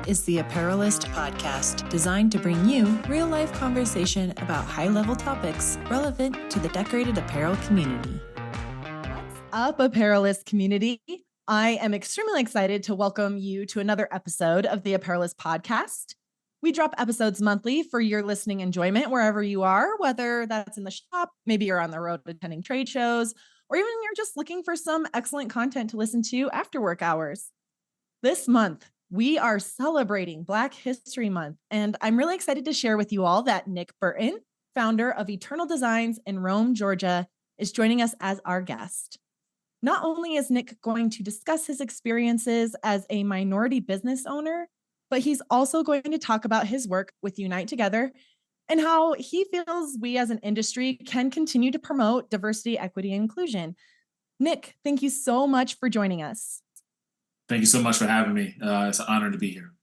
is the Apparelist podcast, designed to bring you real-life conversation about high-level topics relevant to the decorated apparel community. What's up, Apparelist community? I am extremely excited to welcome you to another episode of the Apparelist podcast. We drop episodes monthly for your listening enjoyment wherever you are, whether that's in the shop, maybe you're on the road attending trade shows, or even you're just looking for some excellent content to listen to after work hours. This month, we are celebrating Black History Month, and I'm really excited to share with you all that Nick Burton, founder of Eternal Designs in Rome, Georgia, is joining us as our guest. Not only is Nick going to discuss his experiences as a minority business owner, but he's also going to talk about his work with Unite Together and how he feels we as an industry can continue to promote diversity, equity, and inclusion. Nick, thank you so much for joining us. Thank you so much for having me. It's an honor to be here.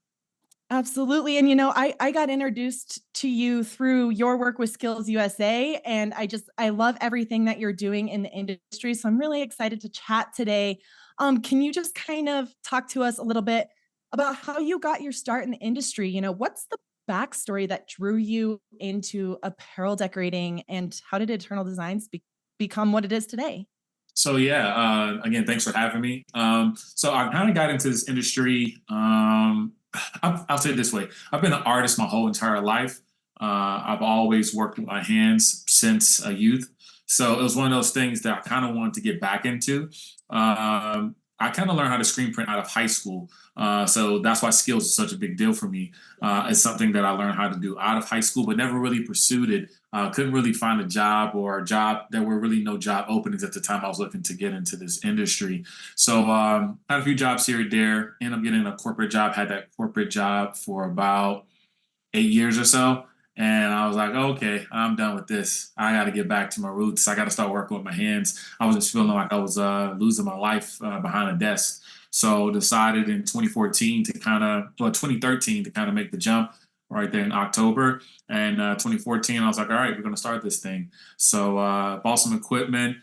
Absolutely. And, I got introduced to you through your work with Skills USA, and I love everything that you're doing in the industry. So I'm really excited to chat today. Can you just kind of talk to us a little bit about how you got your start in the industry? What's the backstory that drew you into apparel decorating, and how did Eternal Designs become what it is today? So again, thanks for having me. So I kind of got into this industry. I'll say it this way: I've been an artist my whole entire life. I've always worked with my hands since a youth. So it was one of those things that I kind of wanted to get back into. I kind of learned how to screen print out of high school. So that's why skills is such a big deal for me. It's something that I learned how to do out of high school, but never really pursued it. Couldn't really find a job or a job. There were really no job openings at the time I was looking to get into this industry. So had a few jobs here and there. Ended up getting a corporate job. Had that corporate job for about 8 years or so. And I was like, okay, I'm done with this. I got to get back to my roots. I got to start working with my hands. I was just feeling like I was losing my life behind a desk. So decided in 2013 to kind of make the jump right there in October. And 2014, I was like, all right, we're going to start this thing. So bought some equipment.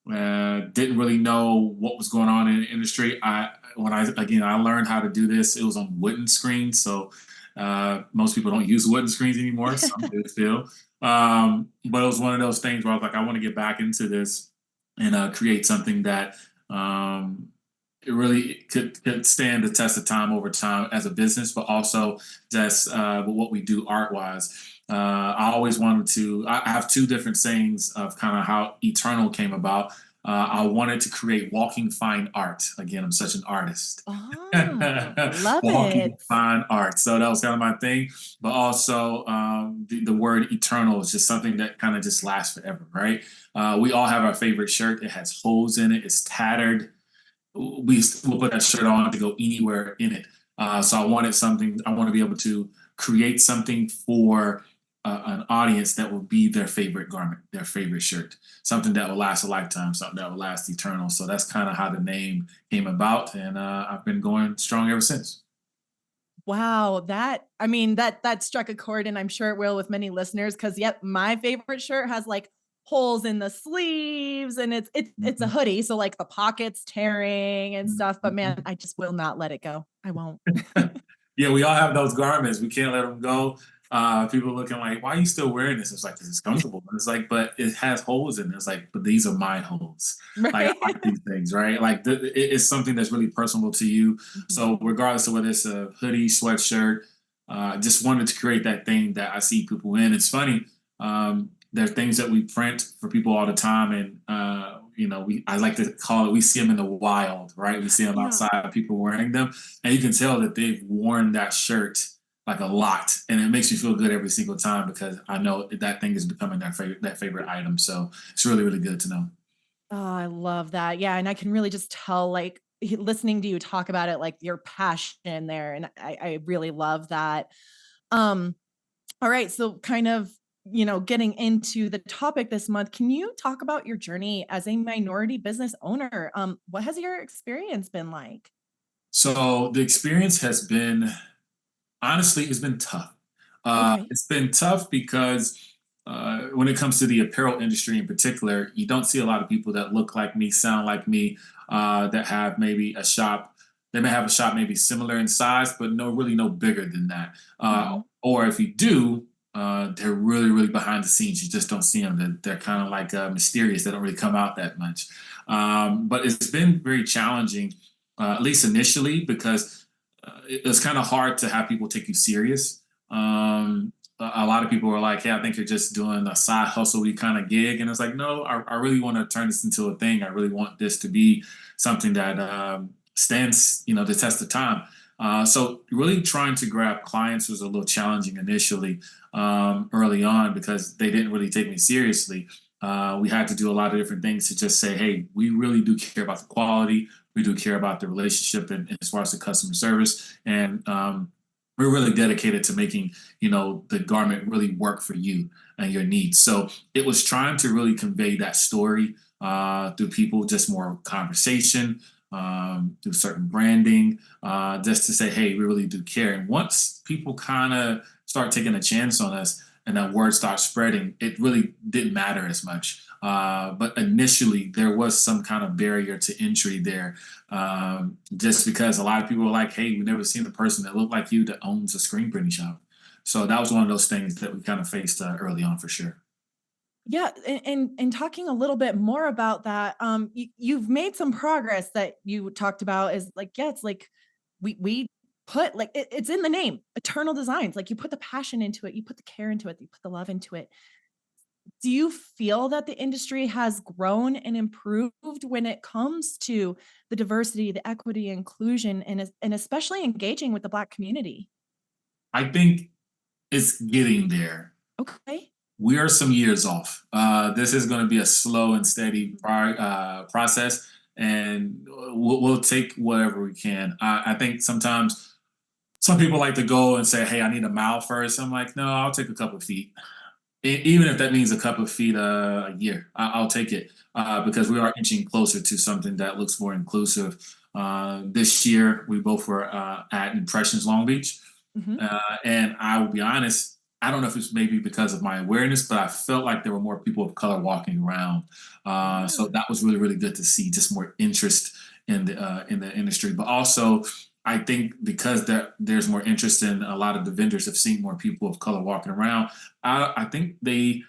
Didn't really know what was going on in the industry. I learned how to do this. It was on wooden screens. So most people don't use wooden screens anymore. Some do still. But it was one of those things where I was like, I want to get back into this and create something that it really could stand the test of time over time as a business, but also just what we do art wise. I always wanted to, I have two different sayings of kind of how Eternal came about. I wanted to create walking fine art. Again, I'm such an artist. Oh, love Walking it. fine art. So that was kind of my thing. But also the word eternal is just something that kind of just lasts forever, right? We all have our favorite shirt. It has holes in it. It's tattered. We'll put that shirt on to go anywhere in it. So I want to be able to create something for an audience that will be their favorite garment, their favorite shirt, something that will last a lifetime, something that will last eternal. So that's kind of how the name came about. And I've been going strong ever since. Wow, that struck a chord, and I'm sure it will with many listeners, because my favorite shirt has like holes in the sleeves, and it's a hoodie, so like the pockets tearing and stuff. But man, I just will not let it go. I won't. Yeah, we all have those garments. We can't let them go. People looking like, why are you still wearing this? It's like, because it's comfortable. And it's like, but it has holes in it. It's like, but these are my holes. Like, Right. I like these things, right? Like, it's something that's really personal to you. Mm-hmm. So, regardless of whether it's a hoodie, sweatshirt, just wanted to create that thing that I see people in. It's funny. There are things that we print for people all the time, and I like to call it, we see them in the wild, right? We see them outside, people wearing them, and you can tell that they've worn that shirt like a lot, and it makes me feel good every single time because I know that thing is becoming that favorite item. So it's really, really good to know. Oh, I love that. Yeah, and I can really just tell, like, listening to you talk about it, like your passion there, and I really love that. Um, all right, so kind of, getting into the topic this month, can you talk about your journey as a minority business owner? What has your experience been like? So the experience has been, honestly, it's been tough. Okay. It's been tough because when it comes to the apparel industry in particular, you don't see a lot of people that look like me, sound like me, that have maybe a shop They may have a shop maybe similar in size, but no bigger than that. Hmm. Or if you do, they're really behind the scenes. You just don't see them. They're kind of like mysterious. They don't really come out that much. But it's been very challenging, at least initially, because it's kind of hard to have people take you serious. A lot of people are like, "Hey, I think you're just doing a side hustle kind of gig," and it's like, no, I really want to turn this into a thing. I really want this to be something that stands, the test of time. So really trying to grab clients was a little challenging initially, early on, because they didn't really take me seriously. We had to do a lot of different things to just say, hey, we really do care about the quality. We do care about the relationship and as far as the customer service. And we're really dedicated to making, the garment really work for you and your needs. So it was trying to really convey that story through people, just more conversation, through certain branding, just to say, hey, we really do care. And once people kind of start taking a chance on us and that word starts spreading, it really didn't matter as much. But initially, there was some kind of barrier to entry there, just because a lot of people were like, "Hey, we've never seen a person that looked like you that owns a screen printing shop." So that was one of those things that we kind of faced early on for sure. Yeah, and talking a little bit more about that, you've made some progress that you talked about is like, yeah, it's like we put like it's in the name, Eternal Designs. Like you put the passion into it, you put the care into it, you put the love into it. Do you feel that the industry has grown and improved when it comes to the diversity, the equity, inclusion, and especially engaging with the Black community? I think it's getting there. Okay. We are some years off. This is going to be a slow and steady process, and we'll take whatever we can. I think sometimes some people like to go and say, "Hey, I need a mile first." I'm like, "No, I'll take a couple of feet." Even if that means a couple of feet a year, I'll take it, because we are inching closer to something that looks more inclusive. This year, we both were at Impressions Long Beach, Hmm. and I will be honest, I don't know if it's maybe because of my awareness, but I felt like there were more people of color walking around. So Yeah. that was really good to see, just more interest in the industry. But also, I think because there's more interest, in a lot of the vendors have seen more people of color walking around. I think there's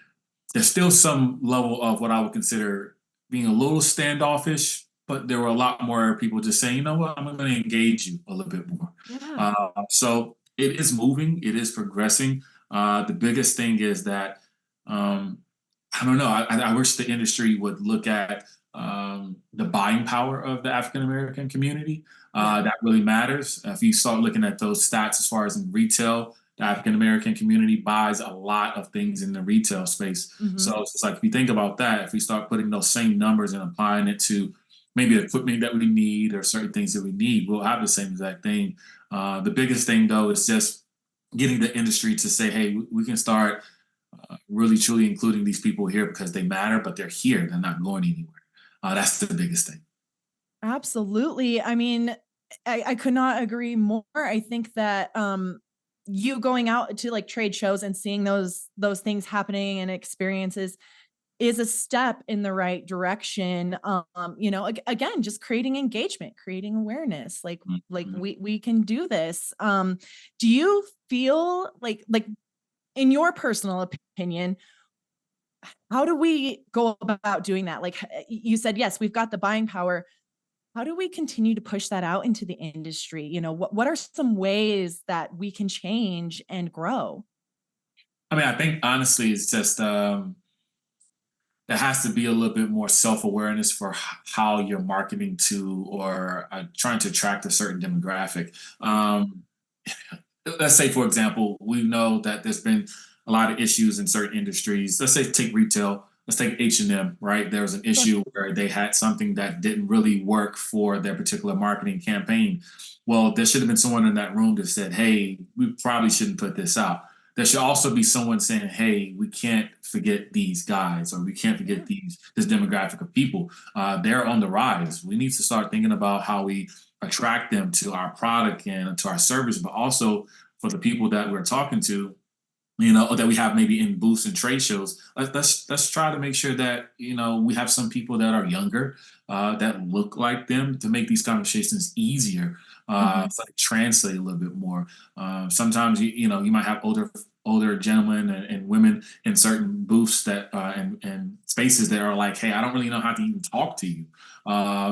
still some level of what I would consider being a little standoffish, but there were a lot more people just saying, you know what, I'm going to engage you a little bit more. Yeah. So it is moving, it is progressing. The biggest thing is that, um, I don't know, I wish the industry would look at the buying power of the African American community. Yeah. That really matters. If you start looking at those stats as far as in retail, the African American community buys a lot of things in the retail space. Hmm. So it's just like, if you think about that, if we start putting those same numbers and applying it to maybe equipment that we need or certain things that we need, we'll have the same exact thing. The biggest thing though is just getting the industry to say, hey, we can start really truly including these people here because they matter, but they're here, they're not going anywhere. That's the biggest thing. Absolutely. I mean, I could not agree more. I think that you going out to like trade shows and seeing those things happening and experiences is a step in the right direction. Again, just creating engagement, creating awareness. Like Mhm. we can do this. Do you feel like in your personal opinion, how do we go about doing that? Like you said, yes, we've got the buying power. How do we continue to push that out into the industry? What are some ways that we can change and grow? I mean, I think honestly, it's just there has to be a little bit more self awareness for how you're marketing to or trying to attract a certain demographic. Let's say, for example, we know that there's been a lot of issues in certain industries. Let's say take retail. Let's take H&M, right? There was an Sure. issue where they had something that didn't really work for their particular marketing campaign. Well, there should have been someone in that room that said, hey, we probably shouldn't put this out. There should also be someone saying, hey, we can't forget these guys or we can't forget Yeah. this demographic of people. They're on the rise. We need to start thinking about how we attract them to our product and to our service, but also for the people that we're talking to, or that we have maybe in booths and trade shows. Let's try to make sure that we have some people that are younger, that look like them, to make these conversations easier, Mhm. so they translate a little bit more. Sometimes you might have older gentlemen and women in certain booths that and spaces that are like, hey, I don't really know how to even talk to you.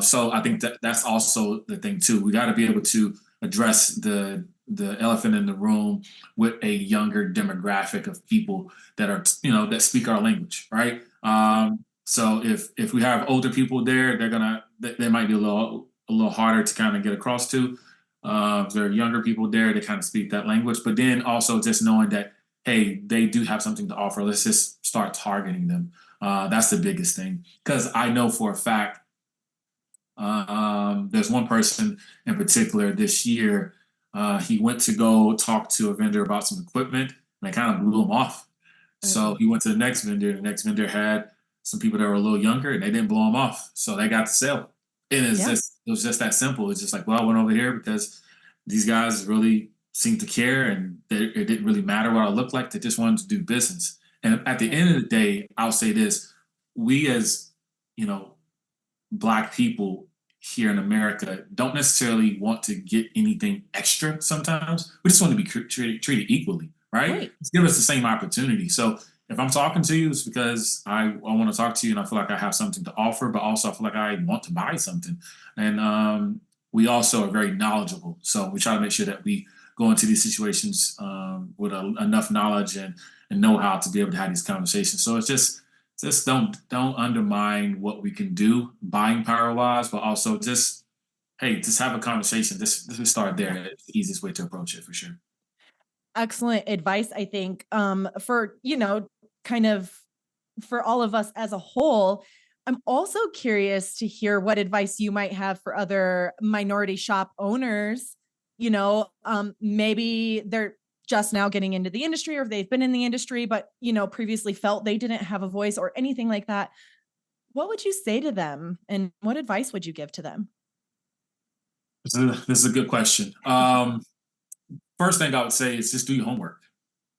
So I think that that's also the thing too. We got to be able to address the elephant in the room with a younger demographic of people that are that speak our language, right? So if we have older people there, they might be a little harder to kind of get across to. If there are younger people there to kind of speak that language, but then also just knowing that, hey, they do have something to offer. Let's just start targeting them. That's the biggest thing, because I know for a fact, there's one person in particular this year. He went to go talk to a vendor about some equipment, and they kind of blew him off. So Uh-oh. he went to the next vendor. The next vendor had some people that were a little younger, and they didn't blow him off. So they got the sale. And Yeah. it was just that simple. It's just like, well, I went over here because these guys really seemed to care, and it didn't really matter what I looked like. They just wanted to do business. And at the Right. end of the day, I'll say this: we as you know Black people here in America don't necessarily want to get anything extra sometimes. We just want to be treated equally, right? Right. Just give us the same opportunity. So if I'm talking to you, it's because I want to talk to you and I feel like I have something to offer, but also I feel like I want to buy something. And we also are very knowledgeable. So we try to make sure that we go into these situations with enough knowledge and know how to be able to have these conversations. So it's just don't undermine what we can do buying power wise, but also just, hey, just have a conversation. This will start there. Yeah. It's the easiest way to approach it for sure. Excellent advice, I think, for, kind of for all of us as a whole. I'm also curious to hear what advice you might have for other minority shop owners. Maybe they're just now getting into the industry, or they've been in the industry, but, previously felt they didn't have a voice or anything like that. What would you say to them, and what advice would you give to them? This is a good question. First thing I would say is just do your homework.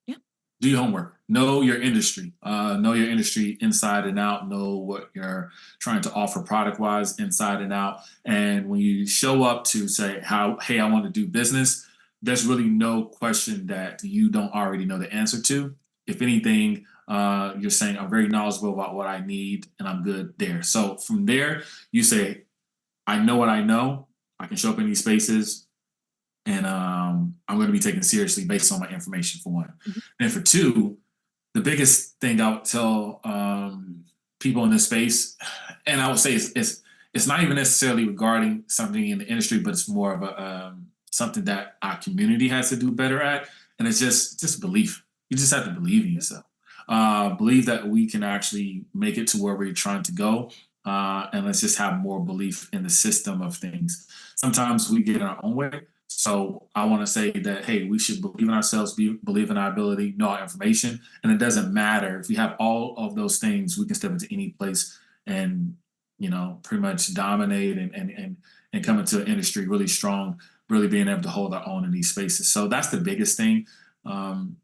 Yeah. Do your homework. Know your industry. Know your industry inside and out. Know what you're trying to offer product wise inside and out. And when you show up to say, "How, hey, I want to do business," there's really no question that you don't already know the answer to. If anything, you're saying, "I'm very knowledgeable about what I need, and I'm good there." So from there, you say, "I know what I know. I can show up in these spaces, and I'm going to be taken seriously based on my information," for one. Mhm. And for two, the biggest thing I would tell people in this space, and I would say it's not even necessarily regarding something in the industry, but it's more of a something that our community has to do better at, and it's just belief. You just have to believe in yourself. Believe that we can actually make it to where we're trying to go, and let's just have more belief in the system of things. Sometimes we get in our own way, so I want to say that, hey, we should believe in ourselves, believe in our ability, know our information, and it doesn't matter if we have all of those things. We can step into any place and pretty much dominate and come into an industry really strong, really being able to hold our own in these spaces. So that's the biggest thing. Um,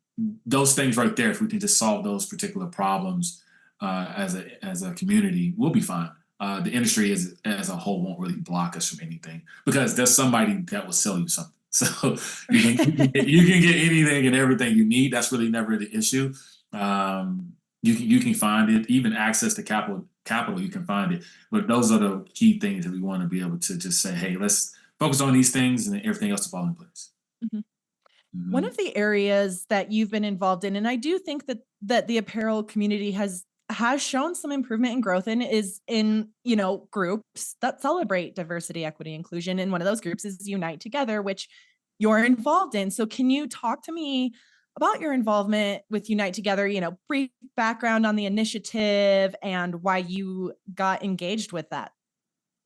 those things right there, if we can just solve those particular problems as a community, we'll be fine. The industry as a whole won't really block us from anything, because there's somebody that will sell you something. So you can get anything and everything you need. That's really never the issue. You can find it, even access to capital. You can find it, but those are the key things that we want to be able to just say, hey, let's focus on these things, and then everything else will fall in place. Mhm. One Mhm. of the areas that you've been involved in, and I do think that the apparel community has shown some improvement and growth in, is in, groups that celebrate diversity, equity, inclusion. And one of those groups is Unite Together, which you're involved in. So can you talk to me about your involvement with Unite Together, brief background on the initiative and why you got engaged with that?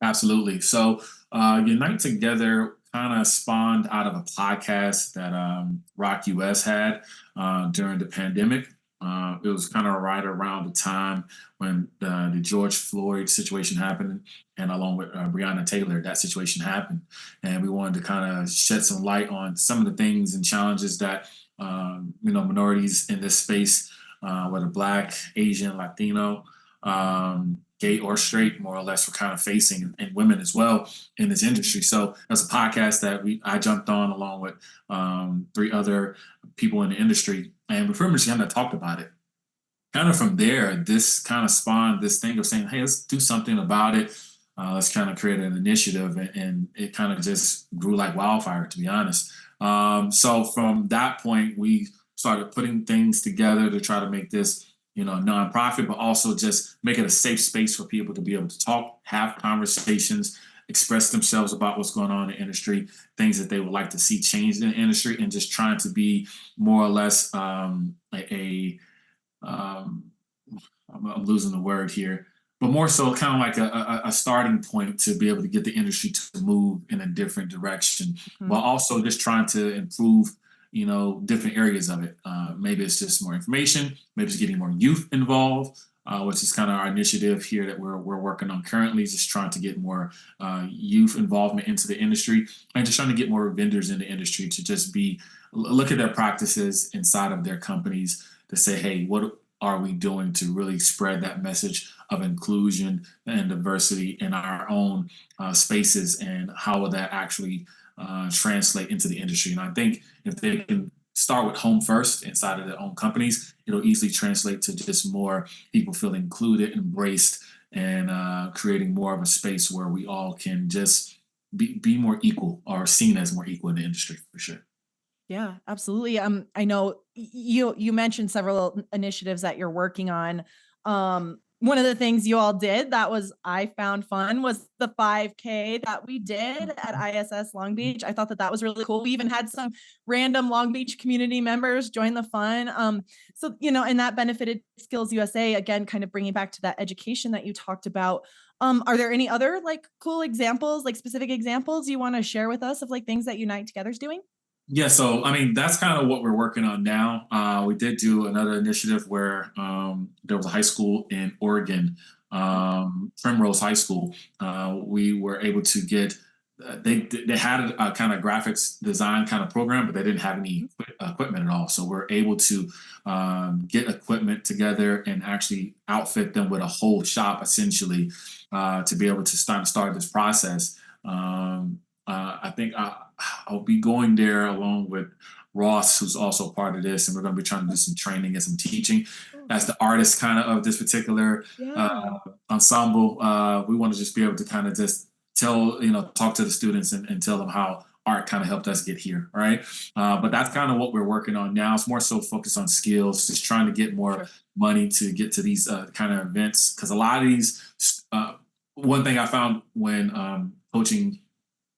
Absolutely. So, Unite Together kind of spawned out of a podcast that Rock US had during the pandemic. It was kind of right around the time when the George Floyd situation happened, and along with Breonna Taylor, that situation happened, and we wanted to kind of shed some light on some of the things and challenges that minorities in this space, whether Black, Asian, Latino, gay or straight, more or less, were kind of facing, and women as well in this industry. So that's a podcast that I jumped on along with three other people in the industry, and we pretty much kind of talked about it. Kind of from there, this kind of spawned this thing of saying, "Hey, let's do something about it. Let's kind of create an initiative," and it kind of just grew like wildfire, to be honest. So from that point, we started putting things together to try to make this, nonprofit, but also just make it a safe space for people to be able to talk, have conversations, express themselves about what's going on in the industry, things that they would like to see changed in the industry, and just trying to be more or less um, I'm losing the word here, but more so kind of like a starting point to be able to get the industry to move in a different direction, while Mhm. also just trying to improve, different areas of it. Maybe it's just more information, maybe it's getting more youth involved, which is kind of our initiative here that we're working on currently, just trying to get more youth involvement into the industry, and just trying to get more vendors in the industry to just look at their practices inside of their companies to say, hey, what are we doing to really spread that message of inclusion and diversity in our own spaces, and how will that actually translate into the industry? And I think if they can start with home first inside of their own companies, it'll easily translate to just more people feel included, embraced, and creating more of a space where we all can just be more equal, or seen as more equal in the industry, for sure. Yeah, absolutely. I know you mentioned several initiatives that you're working on. One of the things you all did that was I found fun was the 5K that we did at ISS Long Beach. I thought that that was really cool. We even had some random Long Beach community members join the fun. So and that benefited Skills USA, again, kind of bringing back to that education that you talked about. Are there any other like cool examples, like specific examples you want to share with us of like things that Unite Together's doing? Yeah, so I mean that's kind of what we're working on now. We did do another initiative where there was a high school in Oregon, Primrose High School. We were able to get they had a kind of graphics design kind of program, but they didn't have any equipment at all. So we're able to get equipment together and actually outfit them with a whole shop, essentially, to be able to start this process. I think I'll be going there along with Ross, who's also part of this, and we're going to be trying to do some training and some teaching. Oh, As the artist, kind of this particular yeah. ensemble, we want to just be able to kind of just talk to the students, and tell them how art kind of helped us get here, right? But that's kind of what we're working on now. It's more so focused on skills, just trying to get more Sure. money to get to these kind of events, because a lot of these. One thing I found when coaching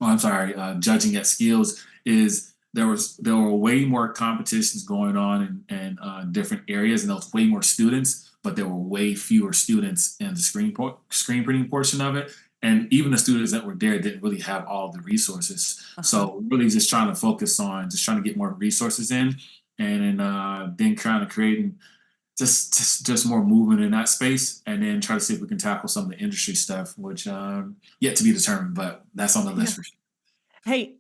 I'm sorry, judging at skills, is there were way more competitions going on in different areas, and there was way more students, but there were way fewer students in the screen printing portion of it. And even the students that were there didn't really have all the resources. Uh-huh. So really just trying to focus on just trying to get more resources in, and then kind of creating just more movement in that space, and then try to see if we can tackle some of the industry stuff, which yet to be determined, but that's on the Yeah. list for sure. Hey,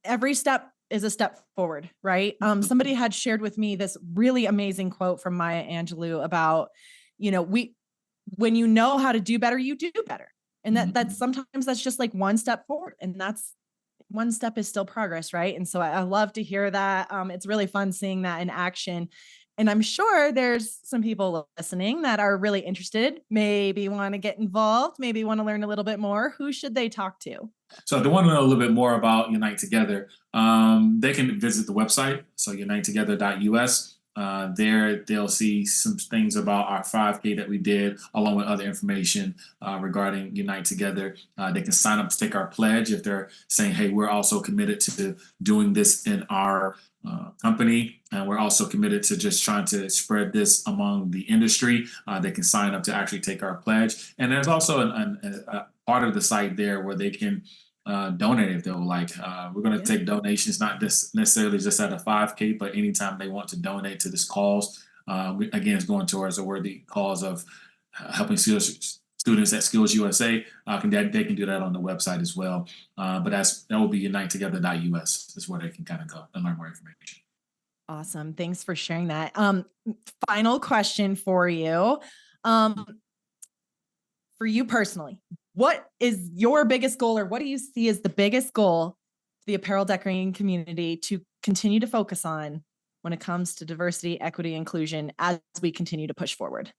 every step is a step forward, right? Somebody had shared with me this really amazing quote from Maya Angelou about, we when you know how to do better, you do better. And that's Mhm. sometimes that's just like one step forward. And that's one step is still progress, right? And so I love to hear that. It's really fun seeing that in action. And I'm sure there's some people listening that are really interested, maybe want to get involved, maybe want to learn a little bit more. Who should they talk to? So if they want to know a little bit more about Unite Together, they can visit the website, so unitetogether.us. There, they'll see some things about our 5K that we did, along with other information regarding Unite Together. They can sign up to take our pledge if they're saying, hey, we're also committed to doing this in our company, and we're also committed to just trying to spread this among the industry. They can sign up to actually take our pledge. And there's also a part of the site there where they can donate if they'll like. We're going to Yeah. take donations, not necessarily just at a 5K, but anytime they want to donate to this cause. Again, it's going towards a worthy cause of helping students at Skills USA. They can do that on the website as well. But that will be unitetogether.us is where they can kind of go and learn more information. Awesome. Thanks for sharing that. Final question for you. For you personally, what is your biggest goal, or what do you see as the biggest goal to the apparel decorating community to continue to focus on when it comes to diversity, equity, inclusion as we continue to push forward?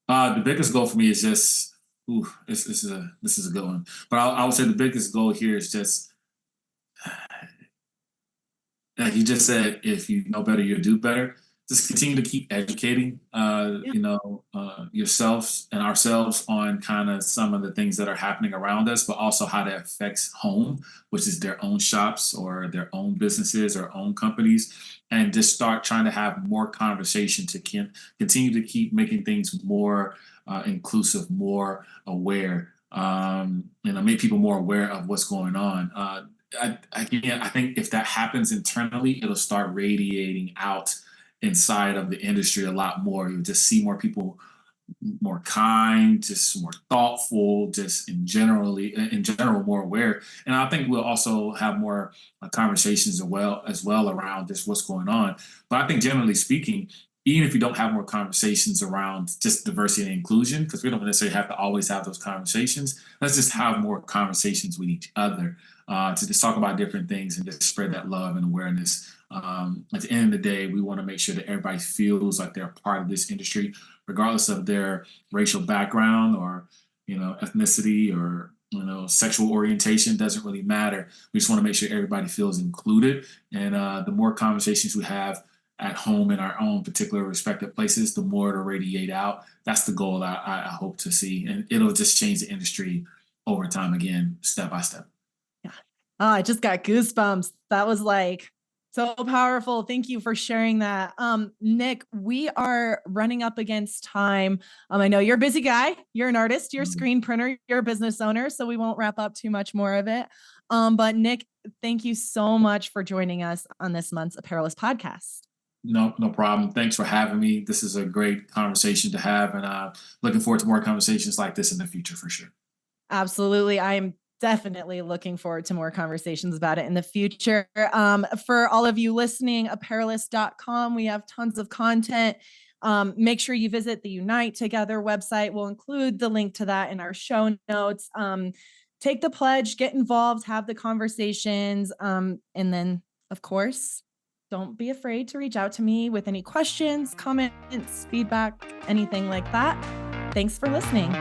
The biggest goal for me is just, this is a good one. But I would say the biggest goal here is just, like you just said, if you know better, you'll do better. Just continue to keep educating, yourselves and ourselves on kind of some of the things that are happening around us, but also how that affects home, which is their own shops or their own businesses or own companies, and just start trying to have more conversation to continue to keep making things more inclusive, more aware, make people more aware of what's going on. I think if that happens internally, it'll start radiating out inside of the industry a lot more. You'll just see more people more kind, just more thoughtful, just in general more aware. And I think we'll also have more conversations as well around just what's going on. But I think generally speaking, even if you don't have more conversations around just diversity and inclusion, because we don't necessarily have to always have those conversations, let's just have more conversations with each other to just talk about different things and just spread that love and awareness. At the end of the day, we want to make sure that everybody feels like they're a part of this industry, regardless of their racial background or ethnicity or sexual orientation. Doesn't really matter. We just want to make sure everybody feels included, and the more conversations we have at home in our own particular respective places, the more it'll radiate out. That's the goal I hope to see, and it'll just change the industry over time, again, step by step. Yeah. Oh, I just got goosebumps. That was like so powerful. Thank you for sharing that. Nick, we are running up against time. I know you're a busy guy. You're an artist, you're a screen printer, you're a business owner, so we won't wrap up too much more of it. But Nick, thank you so much for joining us on this month's Apparelist podcast. No problem. Thanks for having me. This is a great conversation to have, and looking forward to more conversations like this in the future for sure. Absolutely. I'm definitely looking forward to more conversations about it in the future. For all of you listening, apparelist.com, we have tons of content. Make sure you visit the Unite Together website. We'll include the link to that in our show notes. Take the pledge, get involved, have the conversations. And then, of course, don't be afraid to reach out to me with any questions, comments, feedback, anything like that. Thanks for listening.